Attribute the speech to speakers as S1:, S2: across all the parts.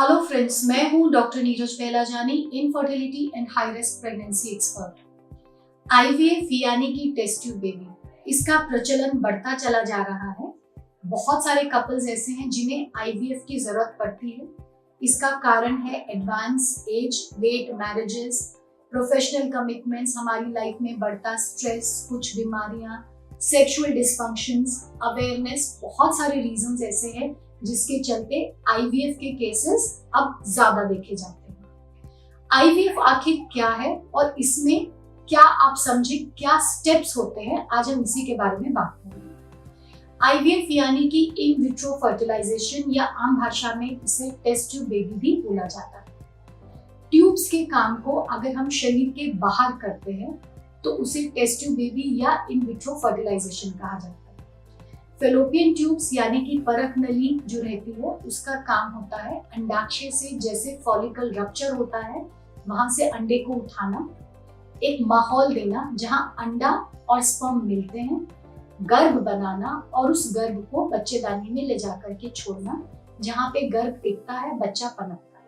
S1: Hello friends, मैं हूं doctor Neeraj Belajani, infertility and high risk pregnancy expert. IVF यानी कि टेस्ट ट्यूब बेबी, इसका प्रचलन बढ़ता चला जा रहा है। बहुत सारे कपल्स ऐसे हैं जिन्हें आईवीएफ की जरूरत पड़ती है। इसका कारण है advance age, late marriages, professional commitments, हमारी लाइफ में बढ़ता स्ट्रेस, कुछ बीमारियां, सेक्सुअल डिस्फंक्शंस, अवेयरनेस, बहुत सारे रीजंस ऐसे हैं जिसके चलते आईवीएफ के केसेस अब ज्यादा देखे जाते हैं। आईवीएफ आखिर क्या है और इसमें क्या आप समझे क्या स्टेप्स होते हैं, आज हम इसी के बारे में बात करेंगे। आईवीएफ यानी कि इन विट्रो फर्टिलाइजेशन, या आम भाषा में इसे टेस्ट ट्यूब बेबी भी बोला जाता है। ट्यूब्स के काम को अगर हम शरीर के बाहर करते हैं तो उसे टेस्ट ट्यूब बेबी या इन विट्रो फर्टिलाइजेशन कहा जाता है। फेलोपियन ट्यूब्स यानी कि परक नली जो रहती है, उसका काम होता है अंडाशय से, जैसे फॉलिकल रप्चर होता है वहां से अंडे को उठाना, एक माहौल देना जहां अंडा और स्पर्म मिलते हैं, गर्भ बनाना और उस गर्भ को बच्चेदानी में ले जाकर के छोड़ना, जहां पे गर्भ टिकता है, बच्चा पनपता है।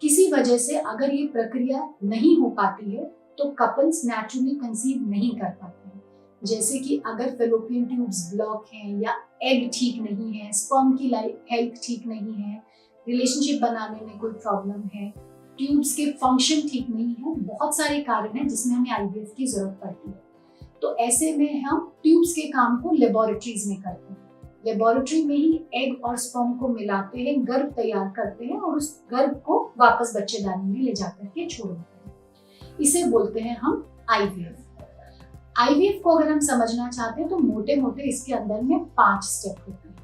S1: किसी वजह से अगर ये प्रक्रिया नहीं हो पाती है तो कपल्स नेचुरली कंसीव नहीं कर पाते हैं। जैसे कि अगर फेलोपियन ट्यूब्स ब्लॉक हैं, या एग ठीक नहीं है, स्पर्म की हेल्थ ठीक नहीं है, रिलेशनशिप बनाने में कोई प्रॉब्लम है, ट्यूब्स के फंक्शन ठीक नहीं है, बहुत सारे कारण हैं जिसमें हमें आईवीएफ की जरूरत पड़ती है। तो ऐसे में हम ट्यूब्स के काम को लेबोरेटरीज में करते हैं। लेबोरेटरी में ही एग और स्पर्म को मिलाते हैं, गर्भ तैयार करते हैं और उस गर्भ को वापस बच्चेदानी में ले जाकर के छोड़ देते हैं। इसे बोलते हैं हम आईवीएफ। आईवीएफ को अगर हम समझना चाहते हैं तो मोटे मोटे इसके अंदर में 5 स्टेप होते हैं।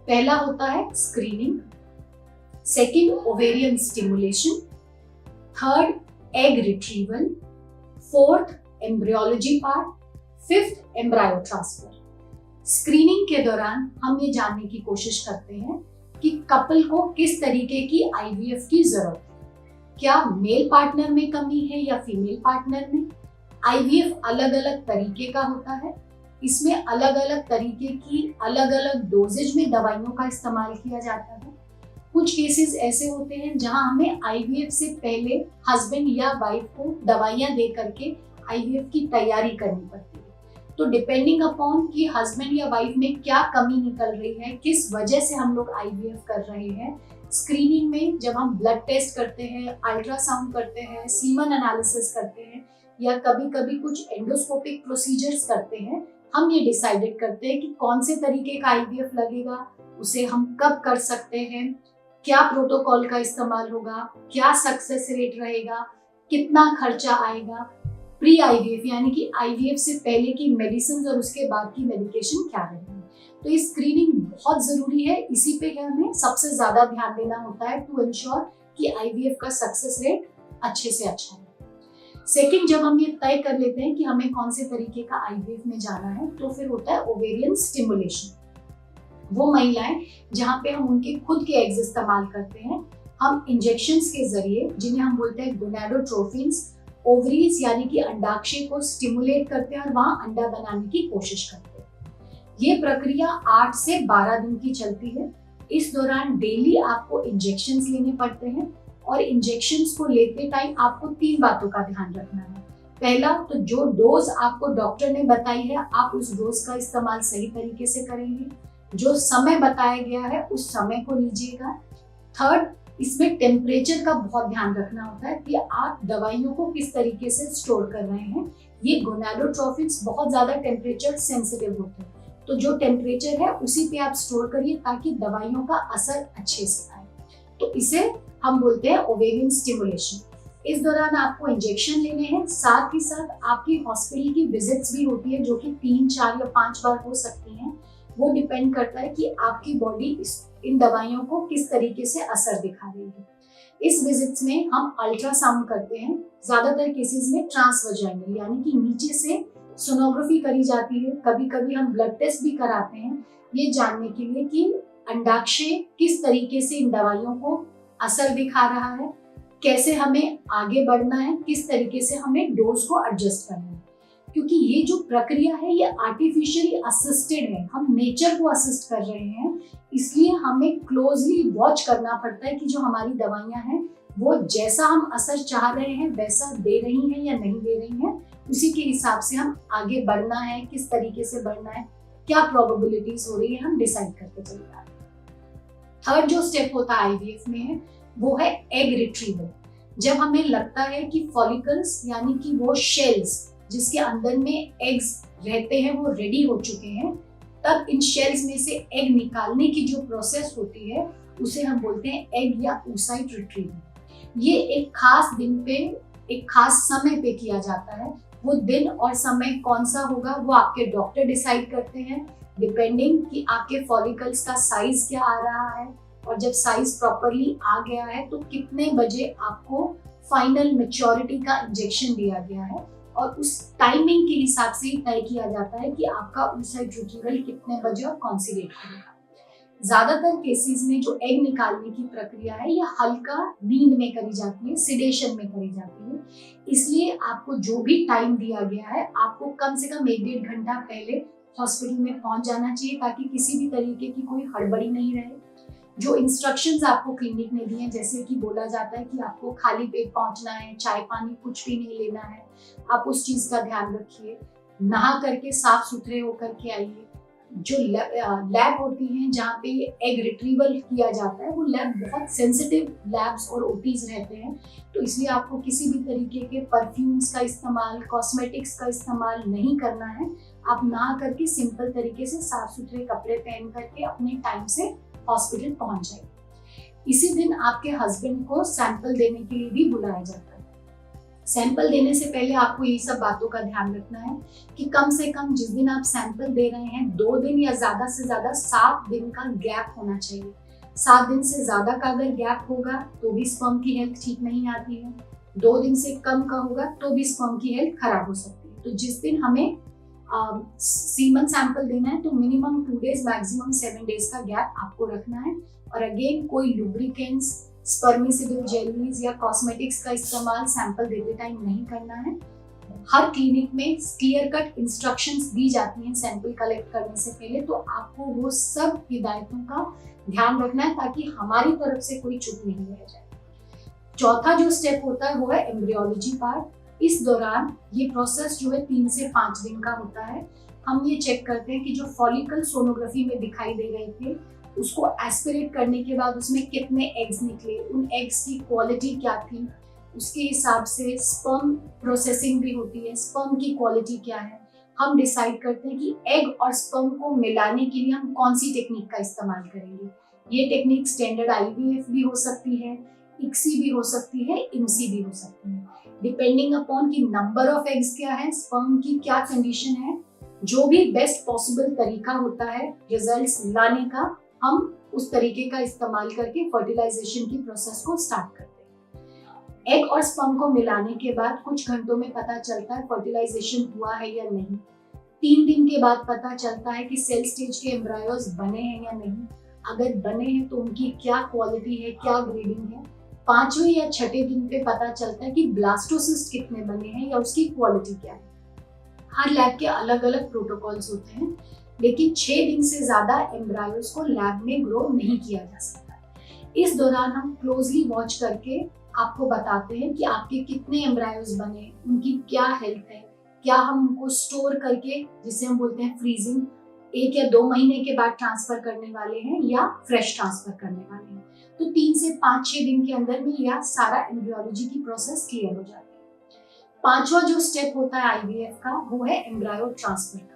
S1: पहला होता है screening, second ovarian stimulation, third egg retrieval, fourth embryology part, fifth embryo transfer. Screening के दौरान हम ये जानने की कोशिश करते हैं कि कपल को किस तरीके की आईवीएफ की जरूरत है। क्या मेल पार्टनर में कमी है या फीमेल पार्टनर में। आईवीएफ अलग अलग तरीके का होता है, इसमें अलग अलग तरीके की अलग अलग डोजेज में दवाइयों का इस्तेमाल किया जाता है। कुछ केसेस ऐसे होते हैं जहां हमें आईवीएफ से पहले हस्बैंड या वाइफ को दवाइयां दे करके आईवीएफ की तैयारी करनी पड़ती है। तो डिपेंडिंग अपॉन कि हस्बैंड या वाइफ में क्या कमी निकल रही है, किस वजह से हम लोग आईवीएफ कर रहे हैं, स्क्रीनिंग में जब हम ब्लड टेस्ट करते हैं, अल्ट्रासाउंड करते हैं, सीमन एनालिसिस करते हैं, या कभी कभी कुछ एंडोस्कोपिक प्रोसीजर्स करते हैं, हम ये डिसाइडेड करते हैं कि कौन से तरीके का आईवीएफ लगेगा, उसे हम कब कर सकते हैं, क्या प्रोटोकॉल का इस्तेमाल होगा, क्या सक्सेस रेट रहेगा, कितना खर्चा आएगा। प्री आईवीएफ यानी कि आईवीएफ से पहले की मेडिसिन और उसके बाद की मेडिकेशन क्या रहेगी। तो ये स्क्रीनिंग बहुत जरूरी है, इसी पे हमें सबसे ज्यादा ध्यान देना होता है टू इंश्योर कि आईवीएफ का सक्सेस रेट अच्छे से अच्छा है। सेकंड, जब हम ये तय कर लेते हैं कि हमें कौन से तरीके का आईवीएफ में जाना है, तो फिर होता है ओवेरियन स्टिमुलेशन। वो महिलाएं जहां पे हम उनके खुद के एग्स इस्तेमाल करते हैं, हम इंजेक्शंस के जरिए, जिन्हें हम बोलते हैं गोनाडोट्रोफिन्स, ओवरीज यानी कि अंडाशय को स्टिमुलेट करते हैं और वहां अंडा बनाने की कोशिश करते हैं। ये प्रक्रिया 8 से 12 दिन की चलती है। इस दौरान डेली आपको इंजेक्शंस लेने पड़ते हैं और इंजेक्शंस को लेते टाइम आपको 3 बातों का ध्यान रखना है। पहला, तो जो डोज आपको डॉक्टर ने बताई है, आप उस डोज का इस्तेमाल सही तरीके से करेंगे। जो समय बताया गया है उस समय को लीजिएगा। थर्ड, इसमें टेम्परेचर का बहुत ध्यान रखना होता है कि आप दवाइयों को किस तरीके से स्टोर कर रहे हैं। ये गोनाडोट्रोफिन्स बहुत ज्यादा टेम्परेचर सेंसिटिव होते हैं, तो जो टेम्परेचर है उसी पे आप स्टोर करिए ताकि दवाइयों का असर अच्छे से आए। तो इसे हम बोलते हैं ओवेरियन स्टिमुलेशन। इस दौरान आपको इंजेक्शन लेने हैं, साथ ही साथ आपकी हॉस्पिटल की विजिट्स भी होती है, जो कि 3, 4 या 5 बार हो सकती हैं। वो डिपेंड करता है कि आपकी बॉडी इन दवाइयों को किस तरीके से असर दिखा रही है। इस विजिट्स में हम अल्ट्रासाउंड करते हैं, ज्यादातर केसेस में ट्रांसवजाइनल यानी कि नीचे से सोनोग्राफी करी जाती है। कभी कभी हम ब्लड टेस्ट भी कराते हैं, ये जानने के लिए कि अंडाशय किस तरीके से इन दवाइयों को असर दिखा रहा है, कैसे हमें आगे बढ़ना है, किस तरीके से हमें डोज को एडजस्ट करना है। क्योंकि ये जो प्रक्रिया है ये आर्टिफिशियली असिस्टेड है, हम नेचर को असिस्ट कर रहे हैं, इसलिए हमें क्लोजली वॉच करना पड़ता है कि जो हमारी दवाइयाँ हैं वो जैसा हम असर चाह रहे हैं वैसा दे रही हैं या नहीं दे रही हैं। उसी के हिसाब से हम आगे बढ़ना है, किस तरीके से बढ़ना है, क्या प्रोबेबिलिटीज हो रही है, हम डिसाइड करके चल रहे हैं। थर्ड जो स्टेप होता है आईवीएफ में है वो है एग रिट्रीवल। जब हमें लगता है कि फॉलिकल्स यानी कि वो शेल्स जिसके अंदर में एग्स रहते हैं वो रेडी हो चुके हैं, तब इन शेल्स में से एग निकालने की जो प्रोसेस होती है उसे हम बोलते हैं एग या oocyte रिट्रीवल। ये एक खास दिन पे, एक खास समय पे किया जाता है। वो दिन और समय कौन सा होगा वो आपके डॉक्टर डिसाइड करते हैं, डिपेंडिंग कि आपके फॉलिकल्स का साइज क्या आ रहा है, और जब साइज प्रॉपरली आ गया है तो कितने बजे आपको फाइनल मैच्योरिटी का इंजेक्शन दिया गया है, और उस टाइमिंग के हिसाब से ही तय किया जाता है कि आपका oocyte रिट्रीवल कितने बजे और कौन सी डेट करेगा। ज्यादातर केसेस में जो एग निकालने की प्रक्रिया है ये हल्का नींद में करी जाती है, सिडेशन में करी जाती है। इसलिए आपको जो भी टाइम दिया गया है आपको कम से कम 1-1.5 घंटा पहले हॉस्पिटल में पहुंच जाना चाहिए, ताकि किसी भी तरीके की कोई हड़बड़ी नहीं रहे। जो इंस्ट्रक्शंस आपको क्लिनिक ने दिए हैं, जैसे कि बोला जाता है कि आपको खाली पेट पहुंचना है, चाय पानी कुछ भी नहीं लेना है, आप उस चीज का ध्यान रखिए। नहा करके साफ सुथरे होकर के आइए। जो लैब होती हैं जहाँ पे एग रिट्रीवल किया जाता है वो लैब बहुत सेंसिटिव लैब्स और ओटीज रहते हैं, तो इसलिए आपको किसी भी तरीके के परफ्यूम्स का इस्तेमाल, कॉस्मेटिक्स का इस्तेमाल नहीं करना है। आप नहा करके सिंपल तरीके से साफ सुथरे कपड़े पहन करके अपने टाइम से हॉस्पिटल पहुंच जाइए। इसी दिन आपके हस्बैंड को सैंपल देने के लिए भी बुलाया जाता है। सैंपल देने से पहले आपको ये सब बातों का ध्यान रखना है कि कम से कम जिस दिन आप सैंपल दे रहे हैं 2 दिन या ज्यादा से ज्यादा 7 दिन का गैप होना चाहिए। 7 दिन से ज्यादा का अगर गैप होगा तो भी स्पर्म की हेल्थ ठीक नहीं आती है, 2 दिन से कम का होगा तो भी स्पर्म की हेल्थ खराब हो सकती है। तो जिस दिन हमें सीमन सैंपल देना है तो मिनिमम 2 डेज मैक्सिमम 7 डेज का गैप आपको रखना है। और अगेन कोई लुब्रिकेंट्स, स्पर्मिसिबल जेलीज या कॉस्मेटिक्स का इस्तेमाल सैंपल देते टाइम नहीं करना है। हर क्लिनिक में क्लियर कट इंस्ट्रक्शंस दी जाती हैं सैंपल कलेक्ट करने से पहले, तो आपको वो सब हिदायतों का ध्यान रखना है ताकि हमारी तरफ से कोई चूक नहीं रह जाए। चौथा जो स्टेप होता है वो है एम्ब्रियोलॉजी पार्ट। इस दौरान ये प्रोसेस जो है 3 से 5 दिन का होता है। हम ये चेक करते हैं कि जो फॉलिकल सोनोग्राफी में दिखाई दे रहे थे उसको एस्पिरेट करने के बाद उसमें कितने एग्स निकले, उन एग्स की क्वालिटी क्या थी, उसके हिसाब से स्पर्म प्रोसेसिंग भी होती है, स्पर्म की क्वालिटी क्या है। हम डिसाइड करते हैं कि एग और स्पर्म को मिलाने के लिए हम कौन सी टेक्निक का इस्तेमाल करेंगे। ये टेक्निक स्टैंडर्ड आईवीएफ भी हो सकती है, इक्सी भी हो सकती है, इमसी भी हो सकती है, डिपेंडिंग अपॉन कि नंबर ऑफ एग्स क्या है, स्पर्म की क्या कंडीशन है। जो भी बेस्ट पॉसिबल तरीका होता है रिजल्ट्स लाने का, हम उस तरीके का इस्तेमाल करके फर्टिलाइजेशन की प्रोसेस को स्टार्ट करते हैं। एग और स्पर्म को मिलाने के बाद कुछ घंटों में पता चलता है फर्टिलाइजेशन हुआ है या नहीं। 3 दिन के बाद पता चलता है कि सेल स्टेज के एम्ब्रायोज बने हैं या नहीं। अगर बने हैं तो उनकी क्या क्वालिटी है, क्या ग्रेडिंग है। 5वें या 6ठे दिन पे पता चलता है कि ब्लास्टोसिस्ट कितने बने हैं या उसकी क्वालिटी क्या है। हर लैब के अलग अलग प्रोटोकॉल्स होते हैं, लेकिन 6 दिन से ज्यादा एम्ब्रायोज को लैब में ग्रो नहीं किया जा सकता। इस दौरान हम क्लोजली वॉच करके आपको बताते हैं कि आपके कितने एम्ब्रायोज बने, उनकी क्या हेल्थ है, क्या हम उनको स्टोर करके, जिसे हम बोलते हैं फ्रीजिंग, 1 या 2 महीने के बाद ट्रांसफर करने वाले हैं या फ्रेश ट्रांसफर करने वाले हैं। तो 3 से 5-6 दिन के अंदर में यह सारा एम्ब्रियोलॉजी की प्रोसेस क्लियर हो जाती है। 5वां जो स्टेप होता है आईवीएफ का वो है एम्ब्रायो ट्रांसफर का।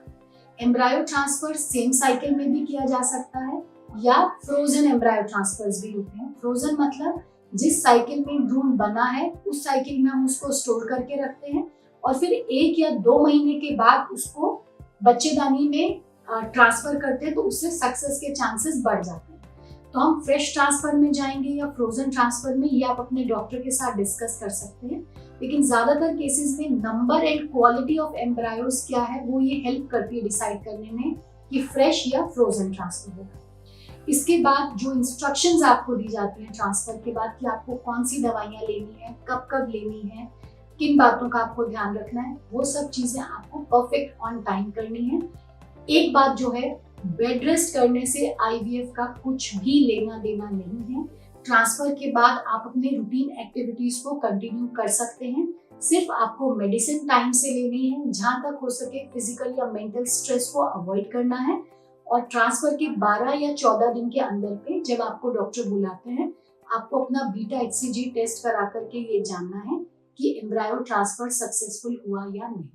S1: एम्ब्रायो ट्रांसफर सेम साइकिल में भी किया जा सकता है या फ्रोजन एम्ब्रायो ट्रांसफर्स भी होते हैं। फ्रोजन मतलब जिस साइकिल में भ्रूण बना है उस साइकिल में हम उसको स्टोर करके रखते हैं और फिर 1 या 2 महीने के बाद उसको बच्चेदानी में ट्रांसफर करते हैं, तो उससे सक्सेस के चांसेस बढ़ जाते हैं। तो हम फ्रेश ट्रांसफर में जाएंगे या फ्रोजन ट्रांसफर में, ये आप अपने डॉक्टर के साथ डिस्कस कर सकते हैं। लेकिन ज्यादातर केसेस में number and quality of embryos क्या है वो ये हेल्प करती है डिसाइड करने में कि फ्रेश या फ्रोजन ट्रांसफर होगा। इसके बाद जो इंस्ट्रक्शंस आपको दी जाती हैं ट्रांसफर के बाद कि आपको कौन सी दवाइयाँ लेनी है, कब कब लेनी है, किन बातों का आपको ध्यान रखना है, वो सब चीजें आपको परफेक्ट ऑन टाइम करनी है। एक बात जो है, बेड रेस्ट करने से आईवीएफ का कुछ भी लेना देना नहीं है। ट्रांसफर के बाद आप अपने रूटीन एक्टिविटीज को कंटिन्यू कर सकते हैं। सिर्फ आपको मेडिसिन टाइम से लेनी है, जहां तक हो सके फिजिकल या मेंटल स्ट्रेस को अवॉइड करना है। और ट्रांसफर के 12 या 14 दिन के अंदर पे जब आपको डॉक्टर बुलाते हैं, आपको अपना बीटा एचसीजी टेस्ट करा करके ये जानना है कि एम्ब्रायो ट्रांसफर सक्सेसफुल हुआ या नहीं।